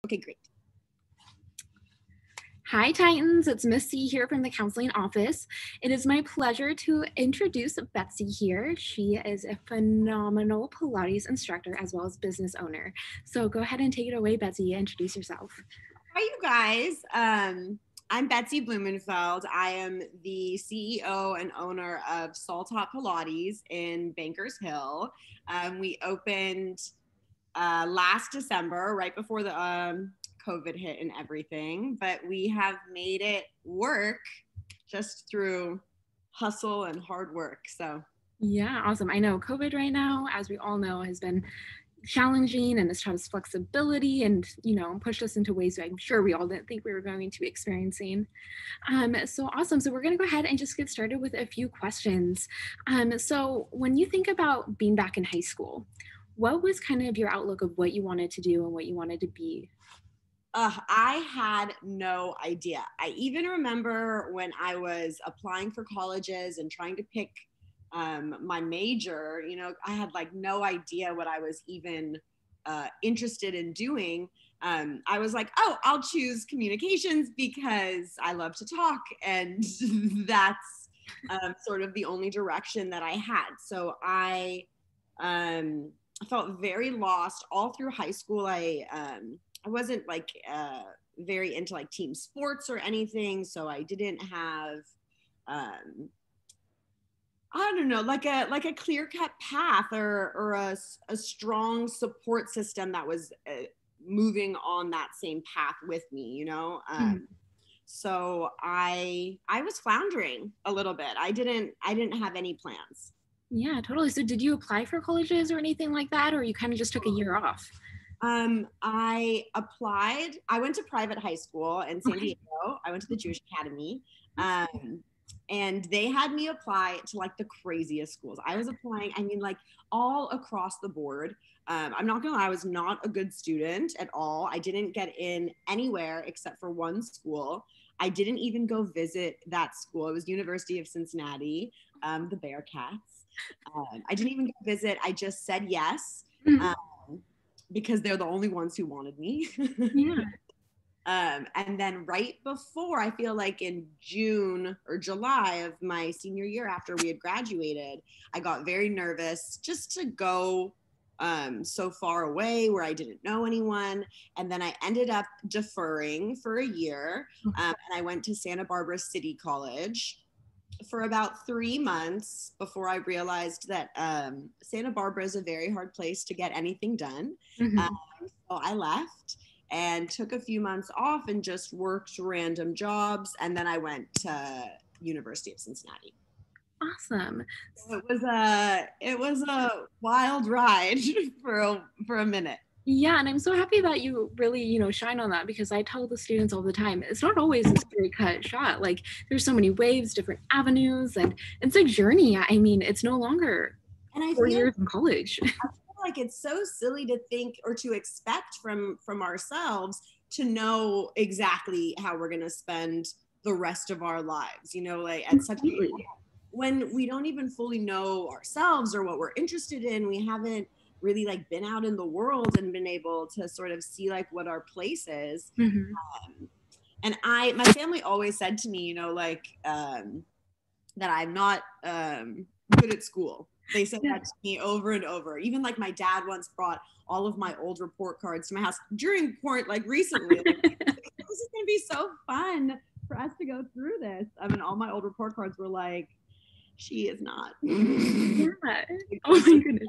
Okay, great. Hi Titans, it's Miss C here from the counseling office. It is my pleasure to introduce Betsy here. She is a phenomenal Pilates instructor as well as business owner. So go ahead and take it away, Betsy, introduce yourself. Hi, you guys. I'm Betsy Blumenfeld. I am the CEO and owner of Salt Hot Pilates in Bankers Hill. We opened last December, right before the COVID hit and everything, but we have made it work just through hustle and hard work. So yeah, awesome. I know COVID right now, as we all know, has been challenging and it's taught us flexibility and, pushed us into ways that I'm sure we all didn't think we were going to be experiencing. So awesome. So we're going to go ahead and just get started with a few questions. So when you think about being back in high school, what was kind of your outlook of what you wanted to do and what you wanted to be? I had no idea. I even remember when I was applying for colleges and trying to pick my major, I had like no idea what I was even interested in doing. I was like, oh, I'll choose communications because I love to talk. And that's sort of the only direction that I had. So I felt very lost all through high school. I wasn't like very into like team sports or anything. So I didn't have, I don't know, like a clear cut path or a strong support system that was moving on that same path with me, So I was floundering a little bit. I didn't have any plans. Yeah, totally. So did you apply for colleges or anything like that, or you kind of just took a year off? I applied. I went to private high school in San Diego. I went to the Jewish Academy. And they had me apply to like the craziest schools. I was applying, like all across the board. I'm not gonna lie, I was not a good student at all. I didn't get in anywhere except for one school. I didn't even go visit that school. It was University of Cincinnati, the Bearcats. I didn't even go visit. I just said yes. Because they're the only ones who wanted me. Yeah. And then right before, I feel like in June or July of my senior year after we had graduated, I got very nervous just to go so far away where I didn't know anyone. And then I ended up deferring for a year. And I went to Santa Barbara City College for about 3 months before I realized that Santa Barbara is a very hard place to get anything done. So I left and took a few months off and just worked random jobs. And then I went to University of Cincinnati. Awesome. So it was a wild ride for a minute. Yeah, and I'm so happy that you really, shine on that, because I tell the students all the time, it's not always a straight cut shot. Like there's so many waves, different avenues, and it's a journey. I mean, it's no longer 4 years in college. I feel like it's so silly to think or to expect from ourselves to know exactly how we're going to spend the rest of our lives, like at such a, when we don't even fully know ourselves or what we're interested in. We haven't really like been out in the world and been able to sort of see like what our place is. And my family always said to me, that I'm not good at school. They said that to me over and over. Even like my dad once brought all of my old report cards to my house during like recently. Like, this is gonna be so fun for us to go through this. I mean, all my old report cards were like, she is not. Yeah. Oh my goodness.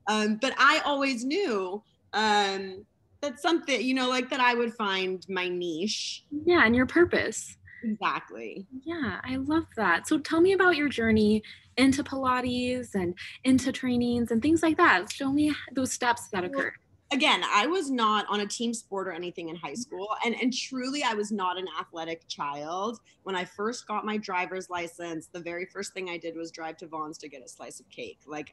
But I always knew that something, like that I would find my niche. Yeah, and your purpose. Exactly. Yeah, I love that. So tell me about your journey into Pilates and into trainings and things like that. Show me those steps that occur. Again, I was not on a team sport or anything in high school. And truly, I was not an athletic child. When I first got my driver's license, the very first thing I did was drive to Vaughn's to get a slice of cake. Like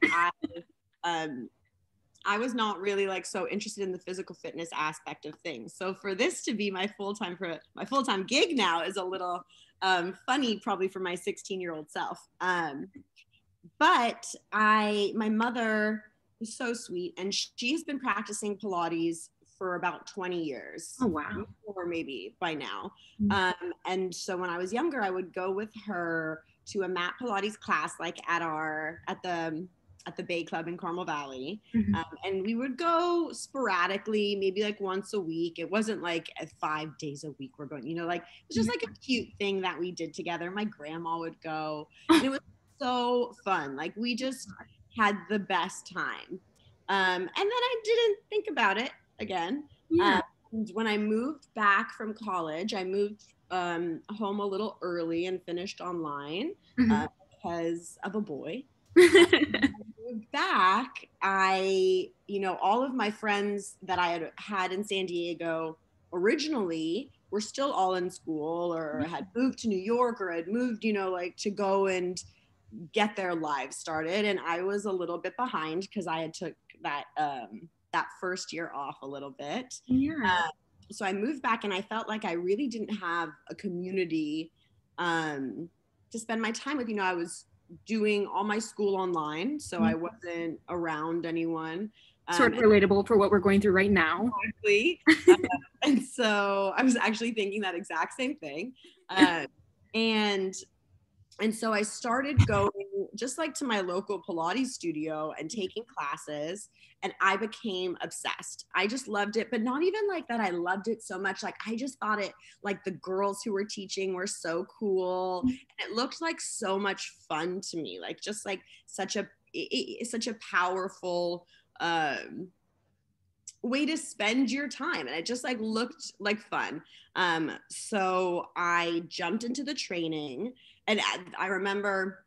I was not really like so interested in the physical fitness aspect of things. So for this to be my full-time gig now is a little funny, probably for my 16-year-old self. But my mother is so sweet, and she's been practicing Pilates for about 20 years. Oh, wow. Or maybe by now. Mm-hmm. And so when I was younger, I would go with her to a mat Pilates class, like at the Bay Club in Carmel Valley. Mm-hmm. And we would go sporadically, maybe like once a week. It wasn't like 5 days a week we're going, like it was just like a cute thing that we did together. My grandma would go, and it was so fun. Like we just had the best time. And then I didn't think about it again. Yeah. And when I moved back from college, I moved home a little early and finished online Mm-hmm. because of a boy. Moved back, all of my friends that I had in San Diego originally were still all in school or had moved to New York or had moved, like to go and get their lives started. And I was a little bit behind because I had took that first year off a little bit. Yeah. So I moved back and I felt like I really didn't have a community to spend my time with. I was doing all my school online, so I wasn't around anyone. Sort of relatable for what we're going through right now. Exactly. And so I was actually thinking that exact same thing. And so I started going just like to my local Pilates studio and taking classes, and I became obsessed. I just loved it, but not even like that I loved it so much. Like I just thought it, like the girls who were teaching were so cool, and it looked like so much fun to me. Like just like such a powerful way to spend your time, and it just like looked like fun. So I jumped into the training, and I remember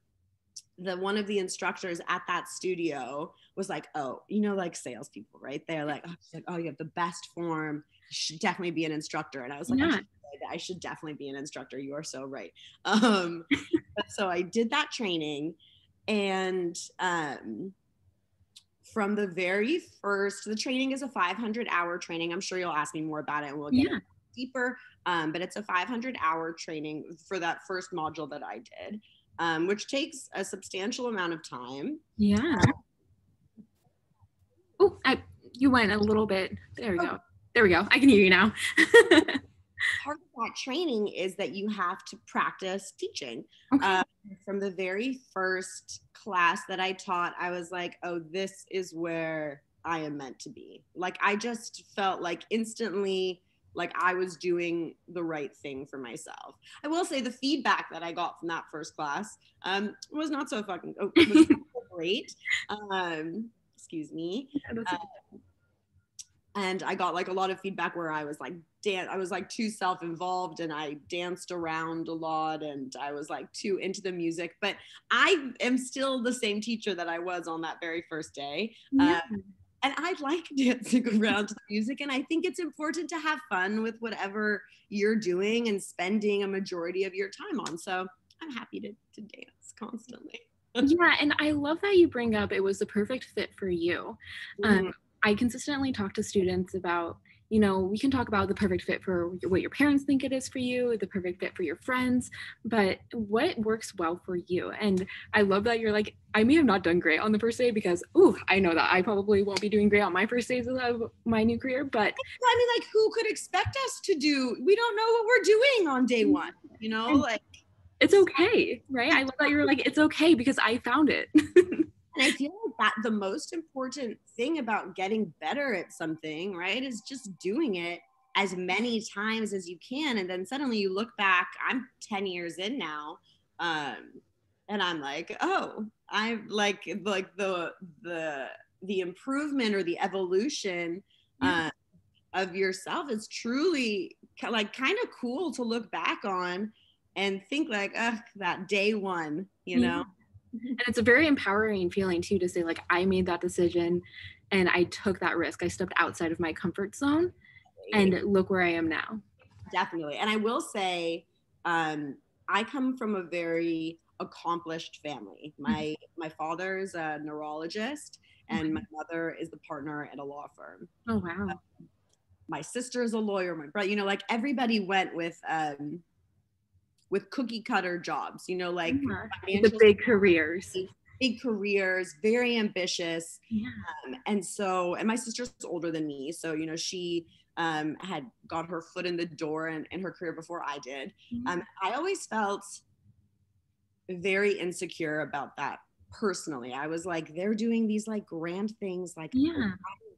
one of the instructors at that studio was like, oh, like salespeople, right? They're like, oh, you have the best form. You should definitely be an instructor. And I was like, Yeah. I should definitely be an instructor. You are so right. So I did that training, and from the very first, the training is a 500-hour training. I'm sure you'll ask me more about it and we'll get deeper. But it's a 500-hour training for that first module that I did, which takes a substantial amount of time. Yeah. Oh, you went a little bit. There we go. There we go. I can hear you now. Part of that training is that you have to practice teaching. Okay. From the very first class that I taught, I was like, oh, this is where I am meant to be. Like, I just felt like instantly like I was doing the right thing for myself. I will say the feedback that I got from that first class was not so great. Excuse me. And I got like a lot of feedback where I was like, I was like too self-involved and I danced around a lot and I was like too into the music. But I am still the same teacher that I was on that very first day. Yeah. And I like dancing around to the music. And I think it's important to have fun with whatever you're doing and spending a majority of your time on. So I'm happy to dance constantly. Yeah, and I love that you bring up it was the perfect fit for you. I consistently talk to students about, we can talk about the perfect fit for what your parents think it is for you, the perfect fit for your friends, but what works well for you. And I love that you're like, I may have not done great on the first day because, I know that I probably won't be doing great on my first days of my new career, but. I mean, like, who could expect us to do? We don't know what we're doing on day one, like. It's okay, right? I love that you're like, it's okay because I found it. And I feel like that the most important thing about getting better at something, right, is just doing it as many times as you can. And then suddenly you look back, I'm 10 years in now, and I'm like, oh, I'm like the improvement or the evolution of yourself is truly like kind of cool to look back on and think like, that day one, know? And it's a very empowering feeling too to say like I made that decision and I took that risk. I stepped outside of my comfort zone and look where I am now. Definitely. And I will say I come from a very accomplished family. My father is a neurologist and my mother is the partner at a law firm. Oh wow. My sister is a lawyer, my brother, like everybody went with cookie cutter jobs, like the big careers. big careers, very ambitious. Yeah. And my sister's older than me. So, she had got her foot in the door in her career before I did. Mhm. I always felt very insecure about that personally. I was like, they're doing these like grand things, like Yeah.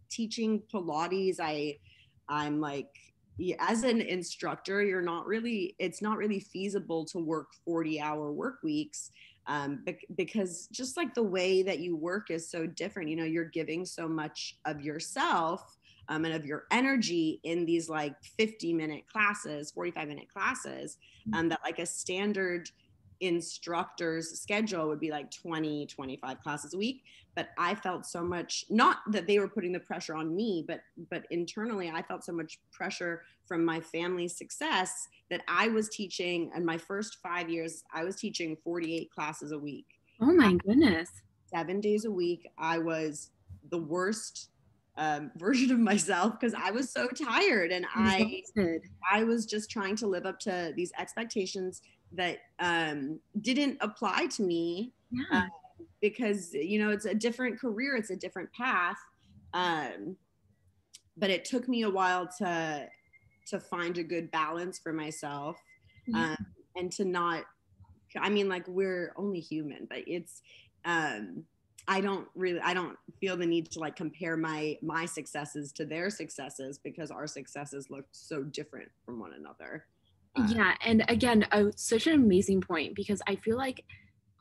teaching Pilates. I'm like, as an instructor, it's not really feasible to work 40-hour work weeks, because just like the way that you work is so different. You're giving so much of yourself, and of your energy in these like 50-minute classes, 45-minute classes, that like a standard instructor's schedule would be like 20-25 classes a week. But I felt so much, not that they were putting the pressure on me, but internally I felt so much pressure from my family's success that I was teaching. In my first 5 years, I was teaching 48 classes a week, Oh my goodness. 7 days a week. I was the worst version of myself because I was so tired, and Exhausted. I was just trying to live up to these expectations that didn't apply to me, Yeah. because it's a different career, it's a different path, but it took me a while to find a good balance for myself, Yeah. um, and to not. I mean, like, we're only human, but it's. I don't feel the need to like compare my successes to their successes, because our successes look so different from one another. Yeah, and again, such an amazing point, because I feel like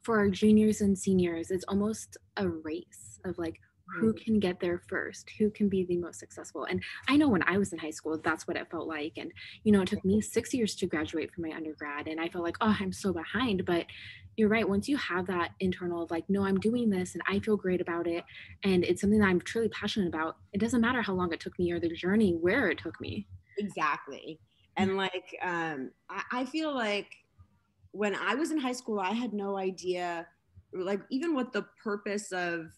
for our juniors and seniors, it's almost a race of like who can get there first, who can be the most successful. And I know when I was in high school, that's what it felt like. And, it took me 6 years to graduate from my undergrad. And I felt like, oh, I'm so behind. But you're right. Once you have that internal of like, no, I'm doing this and I feel great about it, and it's something that I'm truly passionate about, it doesn't matter how long it took me or the journey where it took me. Exactly. Yeah. And like, I feel like when I was in high school, I had no idea, like, even what the purpose of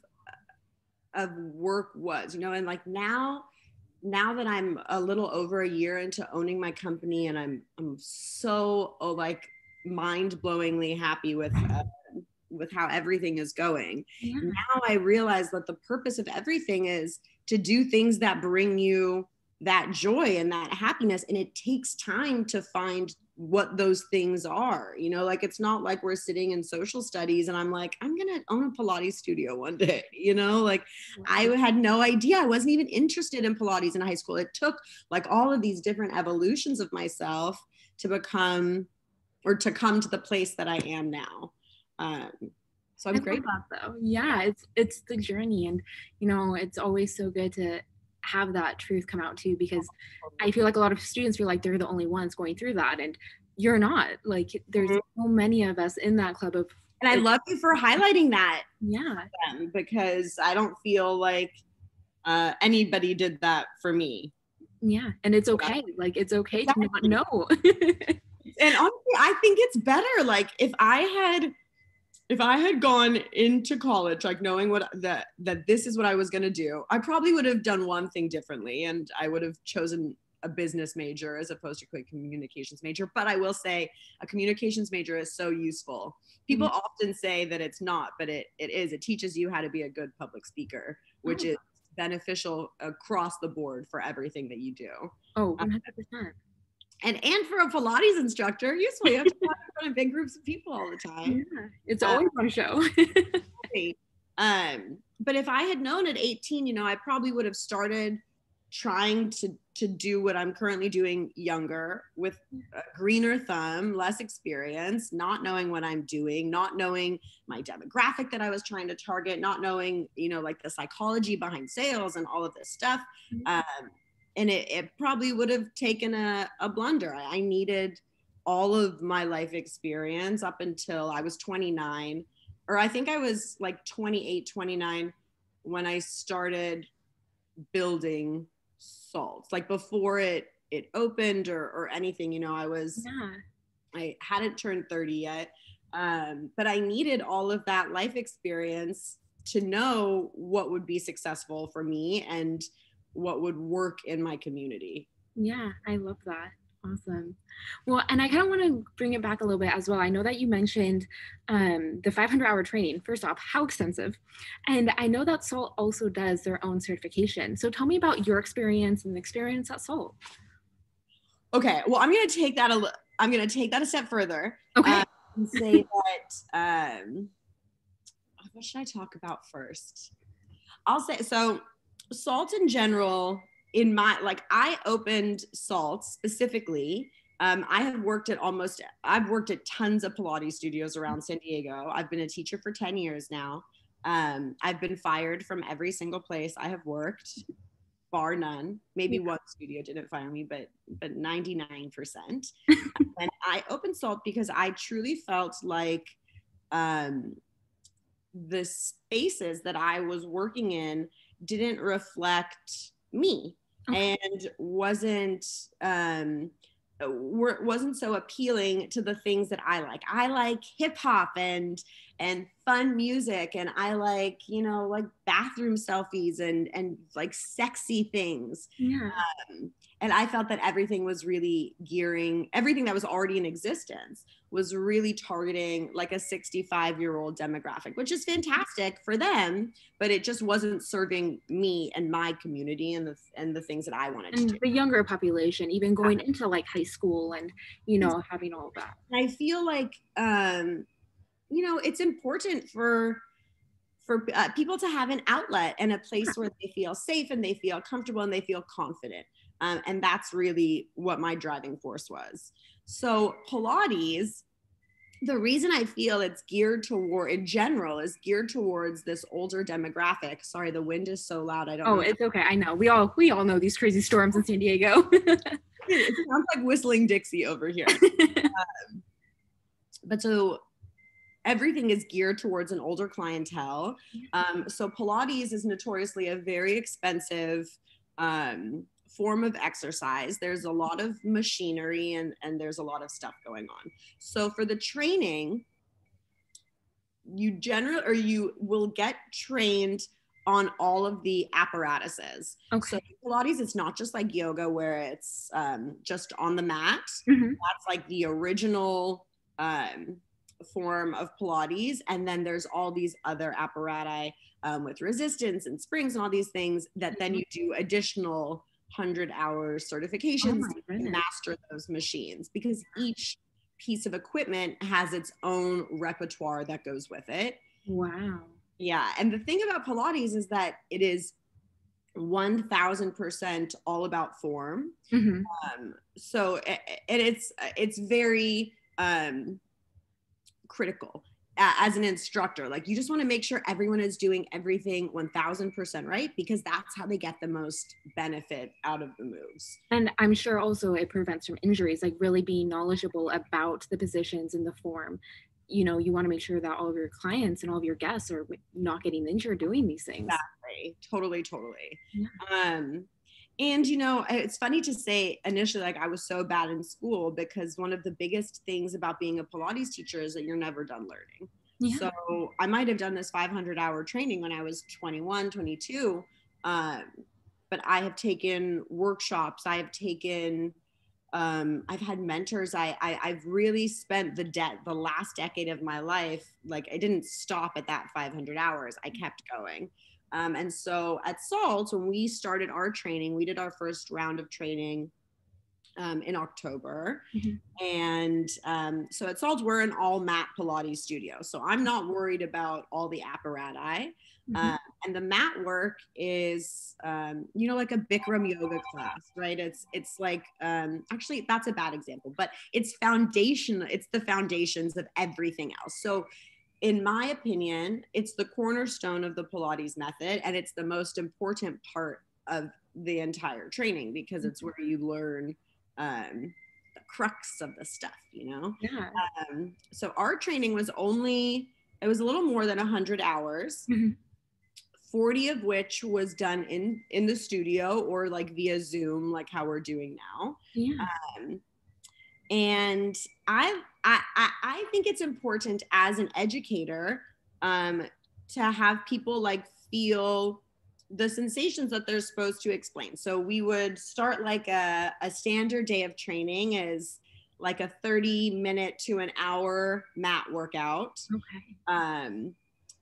work was, and like now that I'm a little over a year into owning my company, and I'm so like mind-blowingly happy with how everything is going. Yeah. Now I realize that the purpose of everything is to do things that bring you that joy and that happiness. And it takes time to find what those things are. Like, it's not like we're sitting in social studies and I'm like, I'm going to own a Pilates studio one day. Like, I had no idea. I wasn't even interested in Pilates in high school. It took like all of these different evolutions of myself to become, or to come to the place that I am now. So I I'm love grateful. that though. Yeah, it's the journey, and it's always so good to have that truth come out too, because I feel like a lot of students feel like they're the only ones going through that, and you're not. Like, there's so many of us in that club of. And I love you for highlighting that. Yeah. Because I don't feel like anybody did that for me. Yeah, and it's okay. Like, it's okay to not know. And honestly, I think it's better. Like, if I had gone into college like knowing that this is what I was going to do, I probably would have done one thing differently, and I would have chosen a business major as opposed to a communications major. But I will say a communications major is so useful. People often say that it's not, but it is. It teaches you how to be a good public speaker, which is beneficial across the board for everything that you do. Oh, 100%. And for a Pilates instructor, useful. You have to talk in front of big groups of people all the time. Yeah, it's always on show. But if I had known at 18, I probably would have started trying to do what I'm currently doing younger, with a greener thumb, less experience, not knowing what I'm doing, not knowing my demographic that I was trying to target, not knowing, like the psychology behind sales and all of this stuff. And it probably would have taken a blunder. I needed all of my life experience up until I was 29, or I think I was like 28, 29 when I started building Salts. Like, before it opened or anything, I hadn't turned 30 yet. But I needed all of that life experience to know what would be successful for me and what would work in my community. Yeah, I love that. Awesome. Well, and I kind of want to bring it back a little bit as well. I know that you mentioned the 500-hour training. First off, how extensive? And I know that SALT also does their own certification. So tell me about your experience and the experience at SALT. Okay, well, I'm gonna take that a step further. Okay. And say that what should I talk about first? I'll say so. SALT in general, I opened SALT specifically. I've worked at tons of Pilates studios around San Diego. I've been a teacher for 10 years now. I've been fired from every single place I have worked, bar none. Maybe one studio didn't fire me, but 99%. And I opened SALT because I truly felt like the spaces that I was working in didn't reflect me and wasn't so appealing to the things that I like. I like hip hop and fun music, and I like, like bathroom selfies and like sexy things. Yeah. And I felt that everything that was already in existence was really targeting like a 65-year-old demographic, which is fantastic for them, but it just wasn't serving me and my community and the things that I wanted to do. The younger population, even going into like high school and, having all of that. And I feel like, it's important for people to have an outlet and a place where they feel safe and they feel comfortable and they feel confident. And that's really what my driving force was. So Pilates, the reason I feel it's geared towards this older demographic. Sorry, the wind is so loud. I don't know. It's okay. I know. We all know these crazy storms in San Diego. It sounds like Whistling Dixie over here. But so everything is geared towards an older clientele. So Pilates is notoriously a very expensive form of exercise. There's a lot of machinery and there's a lot of stuff going on. So for the training, you will get trained on all of the apparatuses. Okay. So Pilates, it's not just like yoga where it's just on the mat. Mm-hmm. That's like the original form of Pilates. And then there's all these other apparati with resistance and springs and all these things that then you do additional 100-hour certifications to master those machines, because each piece of equipment has its own repertoire that goes with it. Wow. Yeah. And the thing about Pilates is that it is 1000% all about form. Mm-hmm. So it's very critical as an instructor. Like, you just want to make sure everyone is doing everything 1000% right, because that's how they get the most benefit out of the moves. And I'm sure also it prevents from injuries, like really being knowledgeable about the positions and the form. You want to make sure that all of your clients and all of your guests are not getting injured doing these things. Exactly. Totally. Yeah. And, it's funny to say initially, like, I was so bad in school, because one of the biggest things about being a Pilates teacher is that you're never done learning. Yeah. So I might have done this 500-hour training when I was 21, 22. But I have taken workshops. I have taken, I've had mentors. I've really spent the last decade of my life, like, I didn't stop at that 500 hours. I kept going. And so at SALT, when we started our training, we did our first round of training in October. Mm-hmm. And so at SALT, we're an all mat Pilates studio. So I'm not worried about all the apparatus. Mm-hmm. And the mat work is, like a Bikram yoga class, right? It's like, actually, that's a bad example, but it's the foundations of everything else. So in my opinion, it's the cornerstone of the Pilates method, and it's the most important part of the entire training, because it's where you learn the crux of the stuff, Yeah. So our training was it was a little more than 100 hours, mm-hmm. 40 of which was done in the studio or like via Zoom, like how we're doing now. Yeah. And I think it's important as an educator to have people like feel the sensations that they're supposed to explain. So we would start like a standard day of training is like a 30-minute to an hour mat workout. Okay.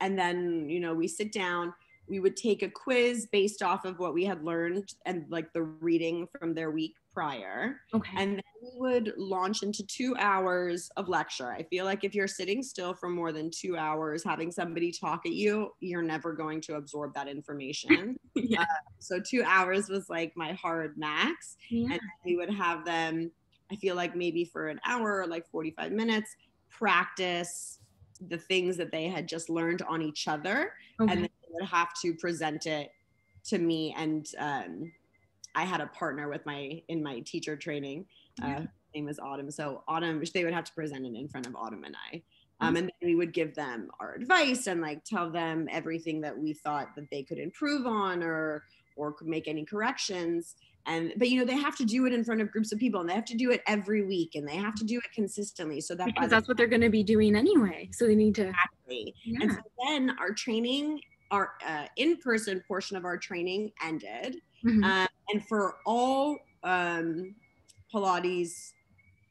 And then, you know, we sit down, we would take a quiz based off of what we had learned and like the reading from their week prior. Okay. And then we would launch into 2 hours of lecture. I feel like if you're sitting still for more than 2 hours, having somebody talk at you, you're never going to absorb that information. Yeah. So 2 hours was like my hard max. Yeah. And we would have them, I feel like maybe for an hour or like 45 minutes, practice the things that they had just learned on each other. Okay. And then they would have to present it to me. And I had a partner with in my teacher training. Her name was Autumn. So Autumn, they would have to present it in front of Autumn and I. And then we would give them our advice and like tell them everything that we thought that they could improve on or could make any corrections. But you know, they have to do it in front of groups of people and they have to do it every week and they have to do it consistently. So that because that's what they're going to be doing anyway. So they need to. Exactly. Yeah. And so then our training, our in-person portion of our training ended. Mm-hmm. And for all Pilates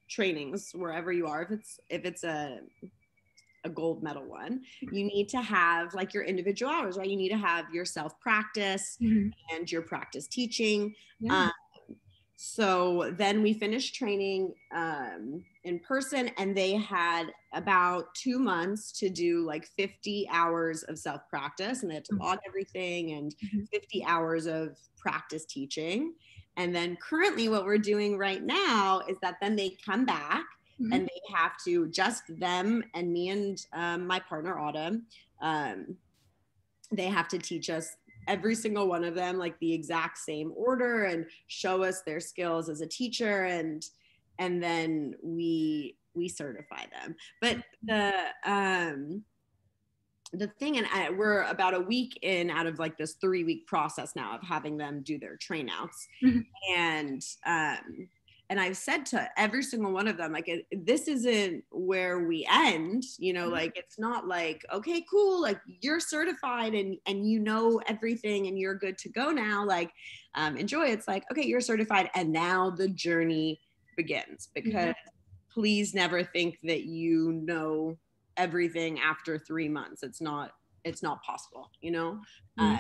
trainings, wherever you are, if it's a gold medal one, you need to have like your individual hours, right? You need to have your self-practice mm-hmm. and your practice teaching. Yeah. So then we finished training in person and they had about 2 months to do like 50 hours of self-practice and they had to log everything and mm-hmm. 50 hours of practice teaching. And then currently what we're doing right now is that then they come back mm-hmm. and they have to, just them and me and my partner Autumn, they have to teach us every single one of them like the exact same order and show us their skills as a teacher and then we certify them. But the thing, and we're about a week in out of like this 3-week process now of having them do their train outs. Mm-hmm. And I've said to every single one of them, like, this isn't where we end, you know, like, it's not like, okay, cool. Like you're certified and you know everything and you're good to go now. Like, enjoy. It's like, okay, you're certified. And now the journey begins because please never think that you know everything after 3 months. It's not possible, you know? Mm-hmm.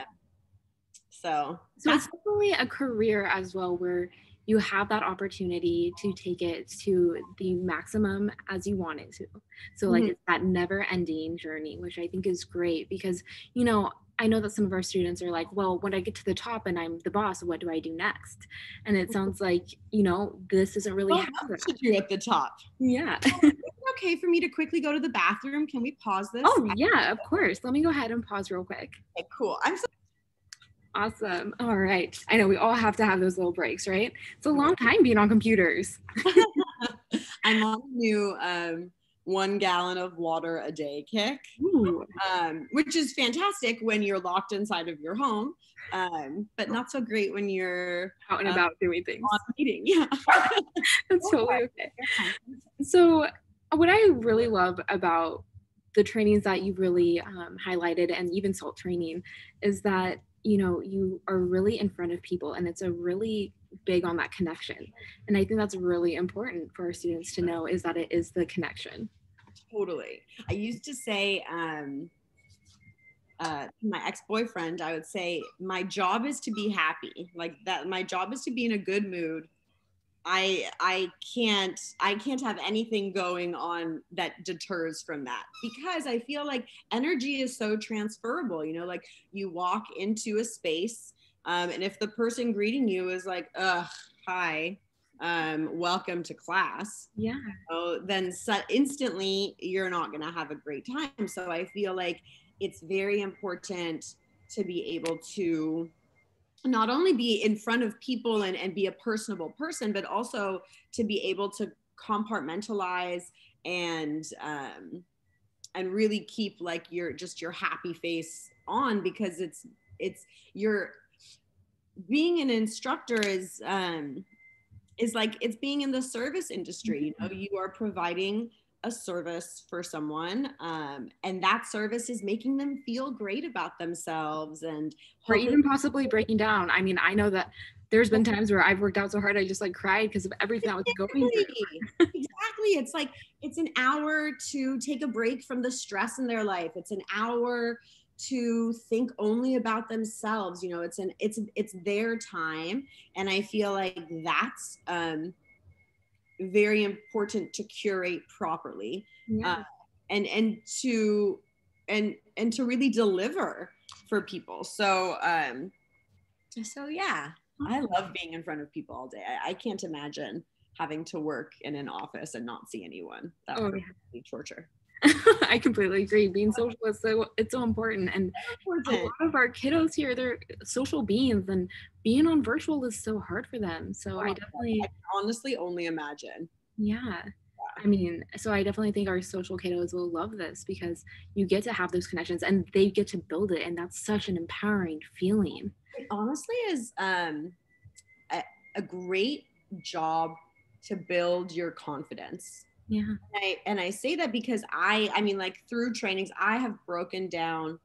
So it's definitely a career as well where you have that opportunity to take it to the maximum as you want it to. So like mm-hmm. it's that never ending journey, which I think is great because, you know, I know that some of our students are like, well, when I get to the top and I'm the boss, what do I do next? And it sounds like, you know, this isn't really what to do at the top. Yeah. Is it okay for me to quickly go to the bathroom? Can we pause this? Oh yeah, of course. Let me go ahead and pause real quick. Okay, cool. I'm so awesome. All right. I know we all have to have those little breaks, right? It's a long time being on computers. I'm on a new 1 gallon of water a day kick, which is fantastic when you're locked inside of your home, but not so great when you're out and about doing things. On meeting. Yeah. That's totally okay. So what I really love about the trainings that you really highlighted and even SALT training is that you know, you are really in front of people and it's a really big on that connection. And I think that's really important for our students to know is that it is the connection. Totally. I used to say, my ex-boyfriend, I would say, my job is to be happy. Like that, my job is to be in a good mood. I can't have anything going on that deters from that because I feel like energy is so transferable, you know, like you walk into a space and if the person greeting you is like, hi, welcome to class. Yeah. So then instantly you're not going to have a great time. So I feel like it's very important to be able to not only be in front of people and be a personable person, but also to be able to compartmentalize and really keep like your happy face on because it's your being an instructor is like it's being in the service industry. You know, you are providing a service for someone, and that service is making them feel great about themselves and Or hopefully even possibly breaking down. I mean, I know that there's been times where I've worked out so hard I just like cried because of everything I was going through. exactly. It's like it's an hour to take a break from the stress in their life. It's an hour to think only about themselves. You know, it's their time, and I feel like that's very important to curate properly, Yeah. and to and to really deliver for people. So yeah, I love being in front of people all day. I can't imagine having to work in an office and not see anyone. That Oh, would yeah. be torture. I completely agree. Being social is so important, and a Important. lot of our kiddos here, they're social beings, and being on virtual is so hard for them. So I I definitely, can honestly only imagine. yeah. I mean, so I definitely think our social kiddos will love this because you get to have those connections and they get to build it, and that's such an empowering feeling. It honestly is a great job to build your confidence. Yeah. And I say that because I mean, like, through trainings I have broken down,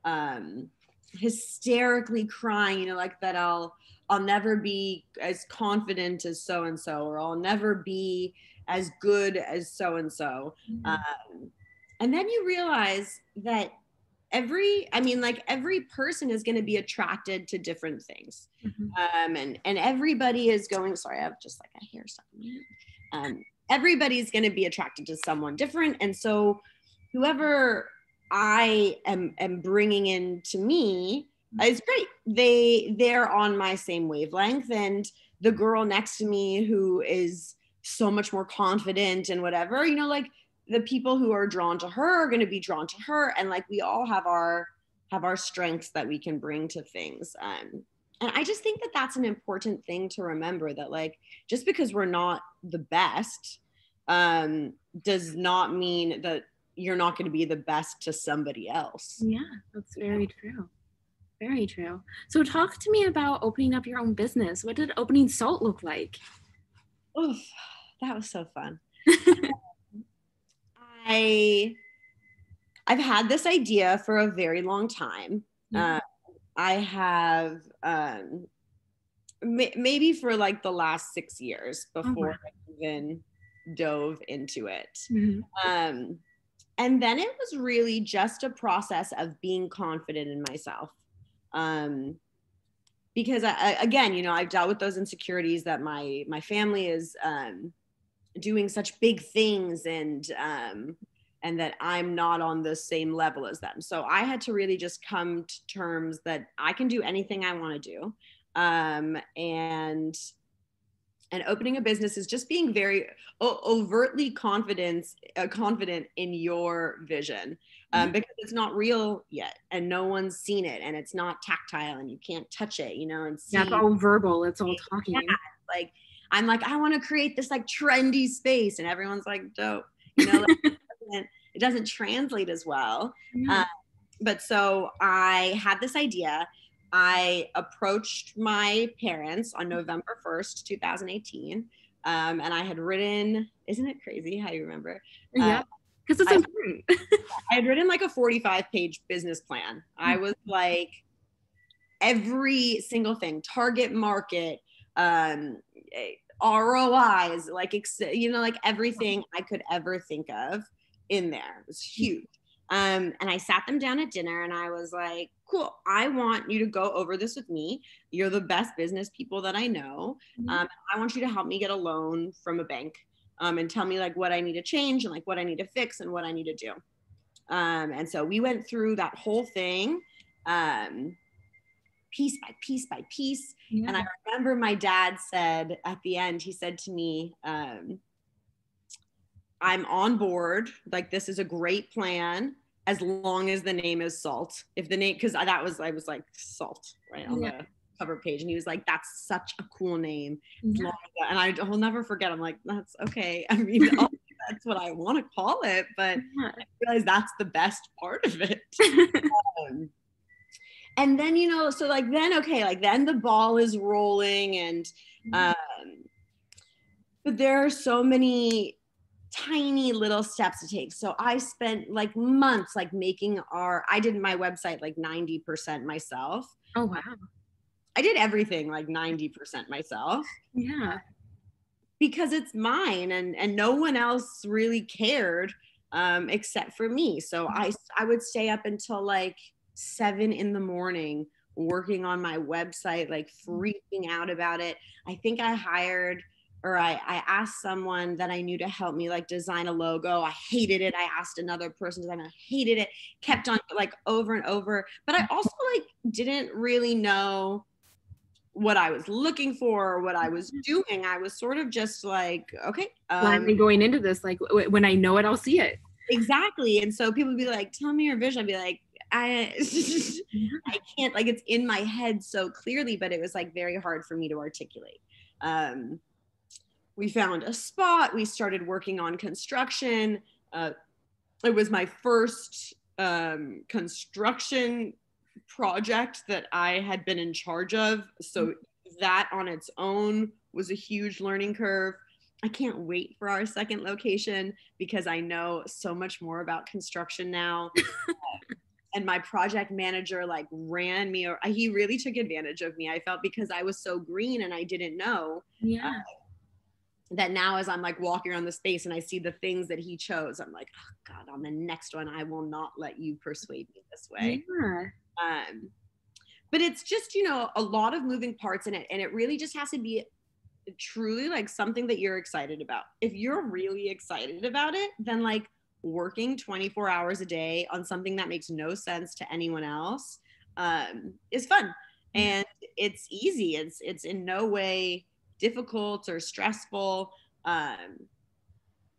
um hysterically crying, you know, like that I'll never be as confident as so and so, or I'll never be as good as so and so. And then you realize that every person is going to be attracted to different things. Mhm. And everybody is going, sorry, I have just like a hair stuck in my hand. Everybody's going to be attracted to someone different. And so whoever I am bringing in to me is great. They're on my same wavelength. And the girl next to me who is so much more confident and whatever, you know, like, the people who are drawn to her are going to be drawn to her, and like we all have our strengths that we can bring to things. And I just think that that's an important thing to remember, that like just because we're not the best does not mean that you're not going to be the best to somebody else. Yeah, that's very true. Very true. So talk to me about opening up your own business. What did opening Salt look like? Oof, that was so fun. I've had this idea for a very long time. Yeah. I have maybe for like the last 6 years before wow. I even dove into it. Mhm. And then it was really just a process of being confident in myself. Because again, you know, I've dealt with those insecurities that my family is doing such big things, and that I'm not on the same level as them. So I had to really just come to terms that I can do anything I want to do. And opening a business is just being very overtly confident in your vision, because it's not real yet and no one's seen it, and it's not tactile and you can't touch it, you know, and see. Yeah, it's all verbal. It's all talking. Yeah, like I'm like, I want to create this like trendy space, and everyone's like, dope, you know, like, it doesn't translate as well. Yeah. But so I had this idea. I approached my parents on November 1st, 2018. And I had written, isn't it crazy how you remember? Yeah, because it's important. I had written like a 45-page business plan. I was like, every single thing, target market, ROIs, like, you know, like everything I could ever think of in there. It was huge. And I sat them down at dinner and I was like, cool, I want you to go over this with me. You're the best business people that I know. I want you to help me get a loan from a bank, and tell me like what I need to change and like what I need to fix and what I need to do. And so we went through that whole thing, piece by piece by piece. Yeah. And I remember my dad said at the end, he said to me, I'm on board. Like, this is a great plan as long as the name is Salt. If the name, because I was like, Salt, right on the cover page. And he was like, that's such a cool name. Yeah. And I'll never forget. I'm like, that's okay. I mean, that's what I want to call it. But I realize that's the best part of it. And then, you know, so like then, okay, like then the ball is rolling, and but there are so many tiny little steps to take. So I spent like months like I did my website like 90% myself. Oh, wow. I did everything like 90% myself. Yeah. Because it's mine, and no one else really cared except for me. So I would stay up until like 7 a.m. working on my website, like freaking out about it. I think I asked someone that I knew to help me like design a logo. I hated it. I asked another person to design it. I hated it. Kept on like over and over. But I also like didn't really know what I was looking for or what I was doing. I was sort of just like, okay. Blindly going into this, like when I know it, I'll see it. Exactly. And so people would be like, tell me your vision. I'd be like, I can't, like, it's in my head so clearly, but it was like very hard for me to articulate. We found a spot. We started working on construction. It was my first construction project that I had been in charge of. So that on its own was a huge learning curve. I can't wait for our second location because I know so much more about construction now. And my project manager like ran me, or he really took advantage of me, I felt, because I was so green and I didn't know. Yeah. That now as I'm like walking around the space and I see the things that he chose, I'm like, oh God, on the next one, I will not let you persuade me this way. Yeah. But it's just, a lot of moving parts in it. And it really just has to be truly like something that you're excited about. If you're really excited about it, then like working 24 hours a day on something that makes no sense to anyone else is fun. And it's easy. It's in no way difficult or stressful,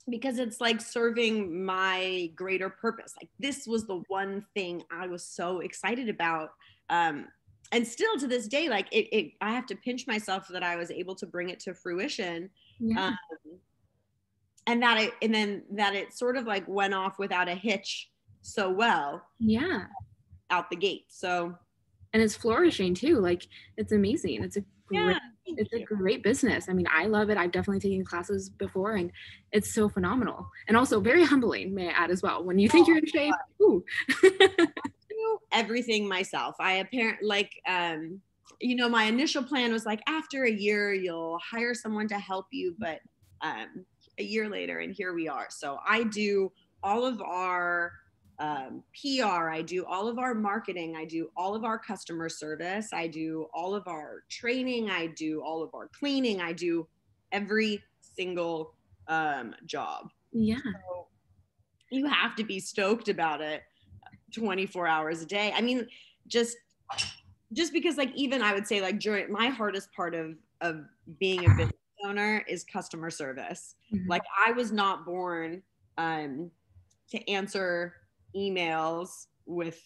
because it's like serving my greater purpose. Like this was the one thing I was so excited about. And still to this day, like I have to pinch myself that I was able to bring it to fruition. Yeah. And that it sort of like went off without a hitch so well. Yeah. Out the gate. So. And it's flourishing too. Like it's amazing. It's a great business. I mean, I love it. I've definitely taken classes before and it's so phenomenal. And also very humbling, may I add as well. When you think you're in shape, ooh. Everything myself. I apparently my initial plan was like after a year you'll hire someone to help you, but a year later and here we are. So I do all of our PR, I do all of our marketing, I do all of our customer service, I do all of our training, I do all of our cleaning, I do every single job. Yeah. So you have to be stoked about it 24 hours a day. I mean, just because like even I would say like during my hardest part of being a business owner is customer service. Mm-hmm. Like I was not born to answer emails with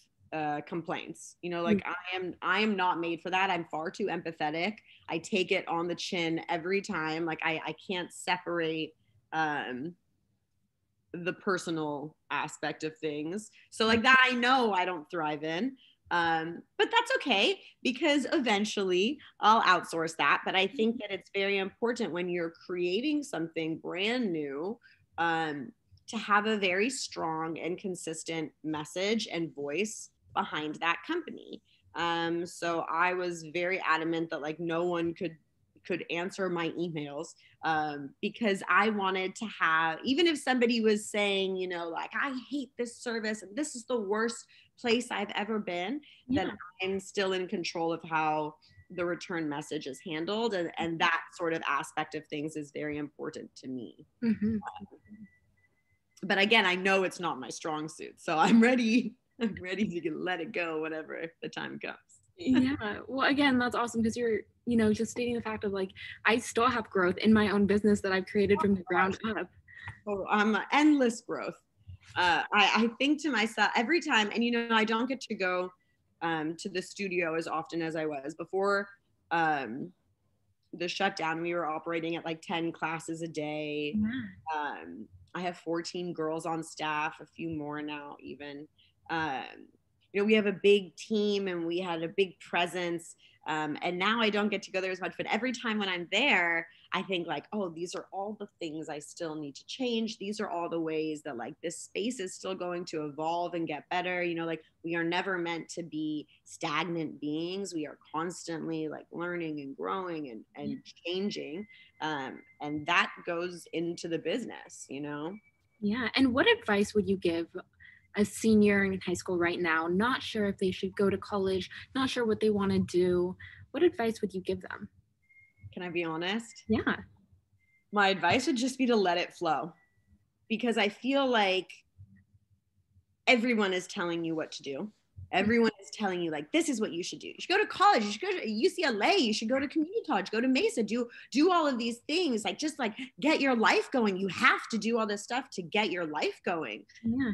complaints, like mm-hmm. I am not made for that. I'm far too empathetic. I take it on the chin every time. Like I can't separate the personal aspect of things. So like that, I know I don't thrive in. But that's okay because eventually I'll outsource that. But I think that it's very important when you're creating something brand new, to have a very strong and consistent message and voice behind that company. So I was very adamant that like no one could answer my emails, because I wanted to have, even if somebody was saying, like, I hate this service and this is the worst place I've ever been, then I'm still in control of how the return message is handled. And that sort of aspect of things is very important to me. Mm-hmm. But again, I know it's not my strong suit. So I'm ready to let it go whenever the time comes. Yeah. Well, again, that's awesome because you're, just stating the fact of like, I still have growth in my own business that I've created from the ground up. Oh, endless growth. I think to myself every time, and I don't get to go to the studio as often as I was before the shutdown. We were operating at like 10 classes a day. Yeah. I have 14 girls on staff, a few more now even. We have a big team and we had a big presence. And now I don't get to go there as much, but every time when I'm there, I think like, oh, these are all the things I still need to change. These are all the ways that like this space is still going to evolve and get better. You know, like we are never meant to be stagnant beings. We are constantly like learning and growing and changing. And that goes into the business, you know? Yeah. And what advice would you give a senior in high school right now, not sure if they should go to college, not sure what they want to do? What advice would you give them? Can I be honest? Yeah. My advice would just be to let it flow, because I feel like everyone is telling you what to do. Everyone is telling you like, this is what you should do. You should go to college. You should go to UCLA. You should go to community college, go to Mesa, do all of these things. Like, just like get your life going. You have to do all this stuff to get your life going. Yeah.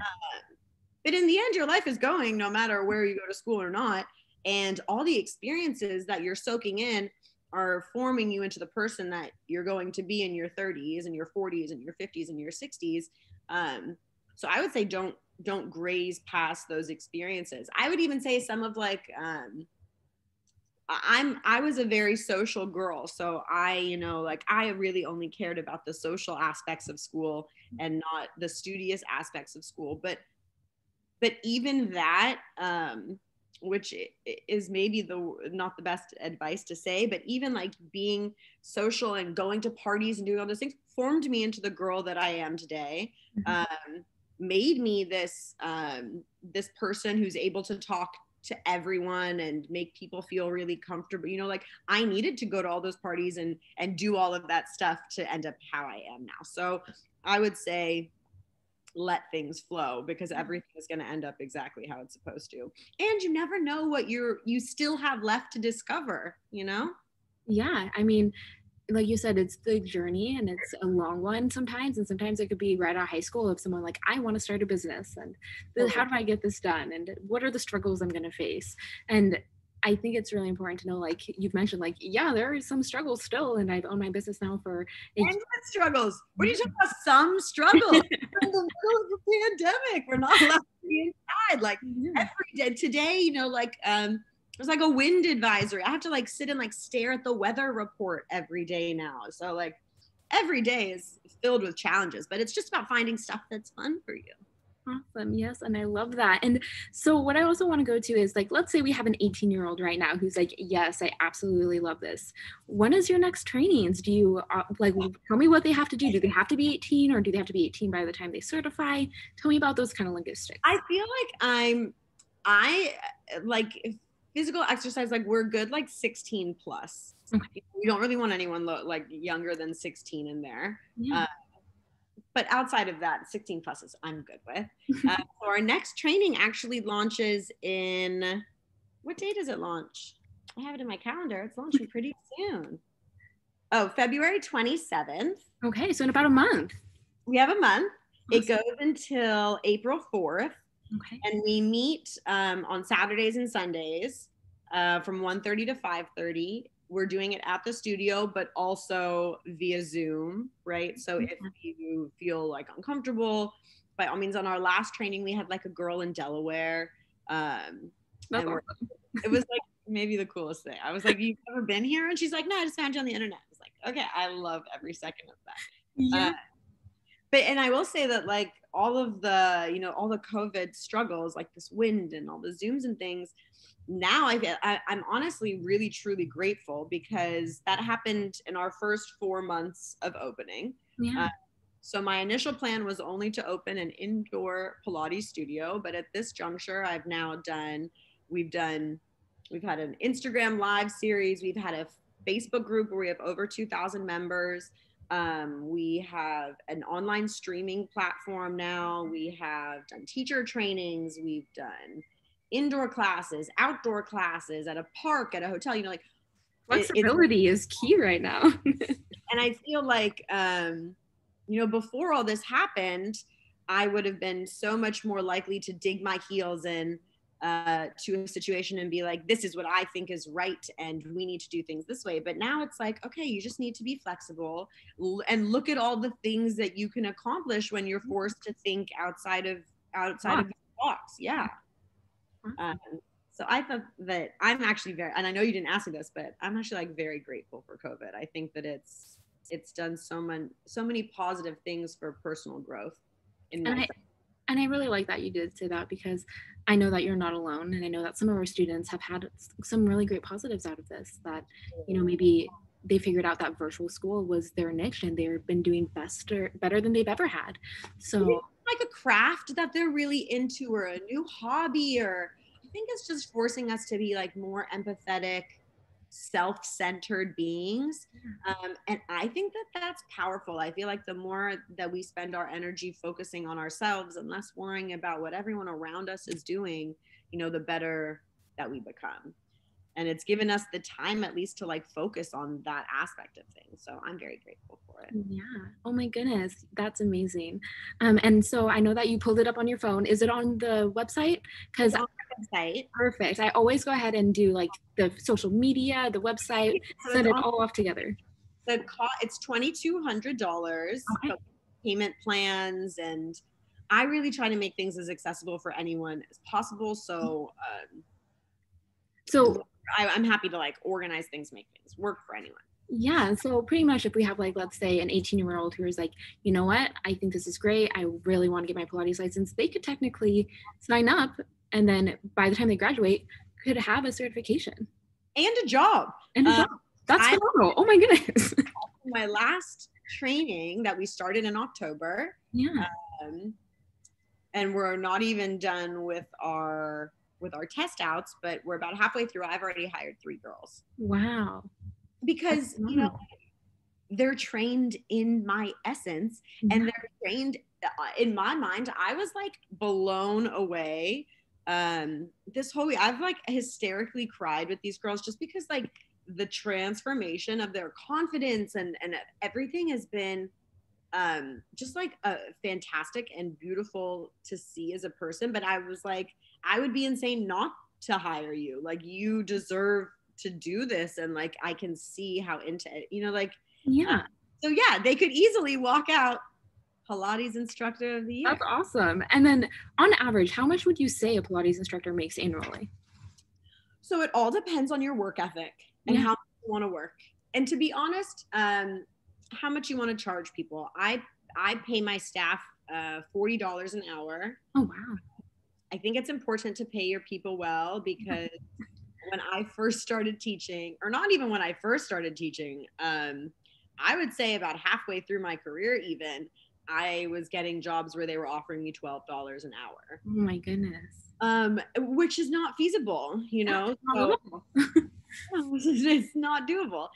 But in the end, your life is going no matter where you go to school or not. And all the experiences that you're soaking in are forming you into the person that you're going to be in your 30s and your 40s and your 50s and your 60s. So I would say don't graze past those experiences. I would even say some of like I was a very social girl, so I really only cared about the social aspects of school and not the studious aspects of school. But even that, which is maybe not the best advice to say, but even like being social and going to parties and doing all those things formed me into the girl that I am today. Made me this person who's able to talk to everyone and make people feel really comfortable. You know, like I needed to go to all those parties and do all of that stuff to end up how I am now. So I would say let things flow, because everything is going to end up exactly how it's supposed to. And you never know what you still have left to discover, you know? Yeah. I mean, like you said, it's the journey and it's a long one sometimes. And sometimes it could be right out of high school of someone like, I want to start a business and how do I get this done? And what are the struggles I'm going to face? And I think it's really important to know, like you've mentioned, like, yeah, there are some struggles still. And I've owned my business now for struggles. What are you talking about? Some struggles. We're in the middle of a pandemic. We're not allowed to be inside. Like every day today, you know, like there's like a wind advisory. I have to like sit and like stare at the weather report every day now. So like every day is filled with challenges, but it's just about finding stuff that's fun for you. Awesome. Yes. And I love that. And so what I also want to go to is like, let's say we have an 18-year-old right now who's like, yes, I absolutely love this. When is your next trainings? Do you like, tell me what they have to do. Do they have to be 18 or do they have to be 18 by the time they certify? Tell me about those kind of logistics. I feel like I like physical exercise, like we're good, like 16 plus. Okay. We don't really want anyone like younger than 16 in there. Yeah. But outside of that, 16 pluses I'm good with. So our next training actually launches in, what day does it launch? I have it in my calendar. It's launching pretty soon. Oh, February 27th. Okay, so in about a month. We have a month. Awesome. It goes until April 4th. Okay. And we meet on Saturdays and Sundays from 1:30 to 5:30. We're doing it at the studio, but also via Zoom, right? So if you feel like uncomfortable, by all means, on our last training, we had like a girl in Delaware. And awesome. It was like maybe the coolest thing. I was like, you've never been here? And she's like, no, I just found you on the internet. I was like, okay, I love every second of that. Yeah. And I will say that like all of the, you know, all the COVID struggles, like this wind and all the Zooms and things, now I'm honestly really, truly grateful, because that happened in our first 4 months of opening. Yeah. So my initial plan was only to open an indoor Pilates studio. But at this juncture, we've had an Instagram live series. We've had a Facebook group where we have over 2,000 members. We have an online streaming platform now. We have done teacher trainings. We've done indoor classes, outdoor classes, at a park, at a hotel, you know, like flexibility is key right now. And I feel like, you know, before all this happened, I would have been so much more likely to dig my heels in to a situation and be like, this is what I think is right, and we need to do things this way. But now it's like, okay, you just need to be flexible and look at all the things that you can accomplish when you're forced to think outside of the box. Yeah. So I thought that I'm actually and I know you didn't ask me this, but I'm actually like very grateful for COVID. I think that it's it's done so many positive things for personal growth in And my. I really like that you did say that, because I know that you're not alone, and I know that some of our students have had some really great positives out of this, that, you know, maybe they figured out that virtual school was their niche and they've been doing better than they've ever had. So Like a craft that they're really into, or a new hobby, or I think it's just forcing us to be like more empathetic, self-centered beings. And I think that that's powerful. I feel like the more that we spend our energy focusing on ourselves and less worrying about what everyone around us is doing, you know, the better that we become. And it's given us the time at least to like focus on that aspect of things. So I'm very grateful for it. yeah. Oh my goodness, that's amazing. And so I know that you pulled it up on your phone. Is it on the website? Because It's on the website. perfect. I always go ahead and do like the social media, the website, So set it's it on all off together. it's $2,200, Okay. but payment plans, and I really try to make things as accessible for anyone as possible. So So I'm happy to like organize things, make things work for anyone. yeah, so pretty much if we have like, let's say an 18-year-old who is like, you know what, I think this is great, I really want to get my Pilates license, they could technically sign up, and then by the time they graduate, could have a certification And a job. and a job. That's I phenomenal. Oh my goodness. my last training that we started in October, Yeah. um, and we're not even done with our test outs, but we're about halfway through. I've already hired 3 girls Wow. because you know they're trained in my essence, Yeah. and they're trained in my mind. I was like blown away. This whole week I've like hysterically cried with these girls, just because like the transformation of their confidence and everything has been just like fantastic and beautiful to see as a person. But I was like, I would be insane not to hire you. Like, you deserve to do this, and like I can see how into it, you know, like Yeah. so yeah, they could easily walk out Pilates instructor of the year. That's awesome. And then on average, how much would you say a Pilates instructor makes annually? So it all depends on your work ethic and Yeah. how you want to work. And to be honest, how much you want to charge people. I pay my staff $40 an hour. Oh wow. I think it's important to pay your people well, because when I first started teaching, or not even when I first started teaching, I would say about halfway through my career, even, I was getting jobs where they were offering me $12 an hour, Oh my goodness. which is not feasible, you know? So it's not doable.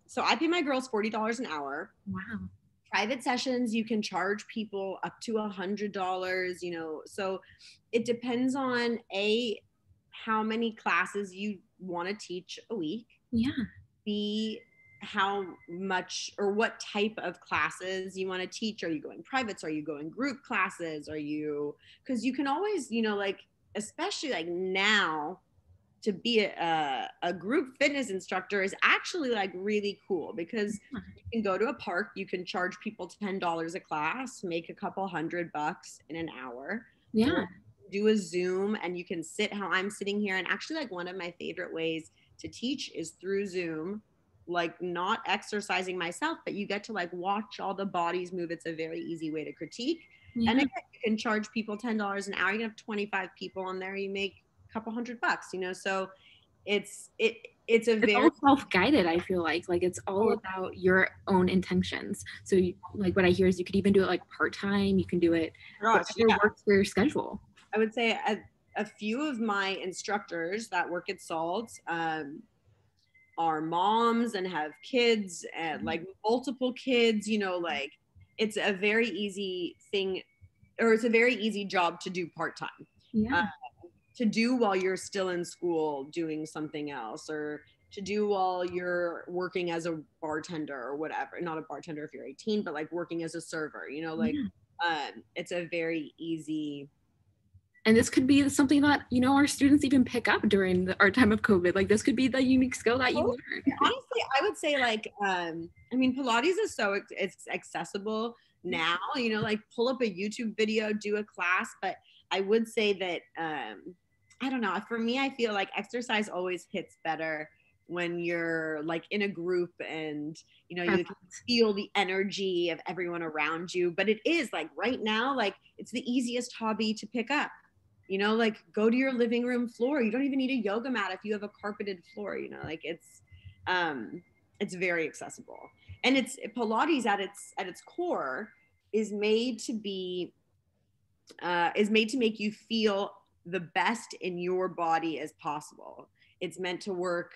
So I pay my girls $40 an hour. Wow. Private sessions, you can charge people up to $100, you know, so it depends on how many classes you want to teach a week, Yeah. b how much or what type of classes you want to teach. Are you going privates? Are you going group classes? Are you, because you can always, you know, like especially like now, to be a group fitness instructor is actually like really cool, because you can go to a park, you can charge people $10 a class, make a couple $100 in an hour. Yeah. Or do a Zoom, and you can sit how I'm sitting here. And actually, like, one of my favorite ways to teach is through Zoom, like not exercising myself, but you get to like watch all the bodies move. It's a very easy way to critique. Yeah. And again, you can charge people $10 an hour. You can have 25 people on there, you make couple $100, you know, so it's a It's very all self-guided, I feel like it's all about your own intentions. So you, like what I hear is you could even do it like part-time, you can do it whatever works for your schedule. I would say a few of my instructors that work at Salt are moms and have kids, and like multiple kids, you know, like it's a very easy thing, or it's a very easy job to do part-time. Yeah. To do while you're still in school doing something else, or to do while you're working as a bartender or whatever. Not a bartender if you're 18, but like working as a server, you know, like it's a very easy. And this could be something that, you know, our students even pick up during our time of COVID. Like this could be the unique skill that you learn. Honestly, I would say like, I mean, Pilates is so it's accessible now, you know, like pull up a YouTube video, do a class. But I would say that, I don't know. For me, I feel like exercise always hits better when you're like in a group and you Perfect. can feel the energy of everyone around you. But it is like right now, like it's the easiest hobby to pick up. Like go to your living room floor. You don't even need a yoga mat if you have a carpeted floor. Like it's very accessible. And it's Pilates at its core is made to be is made to make you feel the best in your body as possible. It's meant to work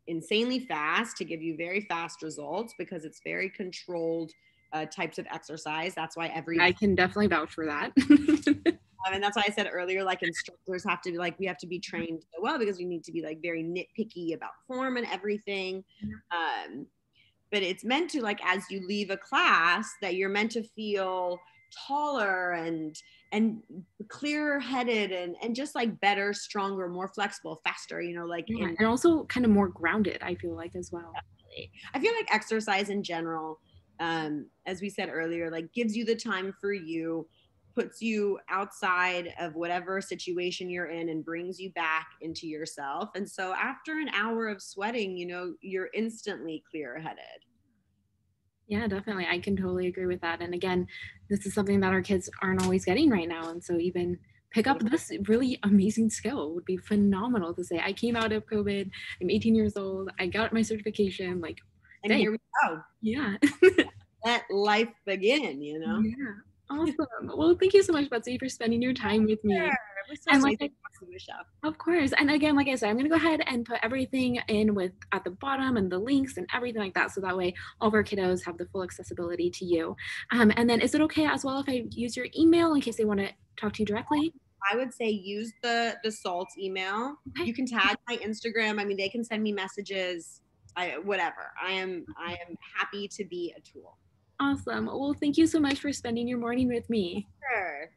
insanely fast to give you very fast results because it's very controlled types of exercise. That's why I can definitely vouch for that. and that's why I said earlier, like instructors have to be like, we have to be trained so well because we need to be like very nitpicky about form and everything. But it's meant to, like, as you leave a class, that you're meant to feel taller and clearer headed and just like better, stronger, more flexible, faster, like Yeah, and also kind of more grounded, I feel like, as well. I feel like exercise in general, as we said earlier, like gives you the time for you, puts you outside of whatever situation you're in and brings you back into yourself. And so after an hour of sweating, you're instantly clear headed. Yeah, definitely. I can totally agree with that. And again, this is something that our kids aren't always getting right now. And so even pick up this really amazing skill would be phenomenal to say, I came out of COVID, I'm 18 years old, I got my certification, like, And dang. here we go. Yeah. Let life begin, Yeah. Awesome. Well, thank you so much, Betsy, for spending your time with me. Sure. It was so And nice like to talk to Michelle. of course. And again, like I said, I'm going to go ahead and put everything in with at the bottom and the links and everything like that. So that way all of our kiddos have the full accessibility to you. And then is it okay as well if I use your email in case they want to talk to you directly? I would say use the SALT email. Okay. You can tag my Instagram. I mean, they can send me messages. Whatever. I am happy to be a tool. Awesome. Well, thank you so much for spending your morning with me. Sure.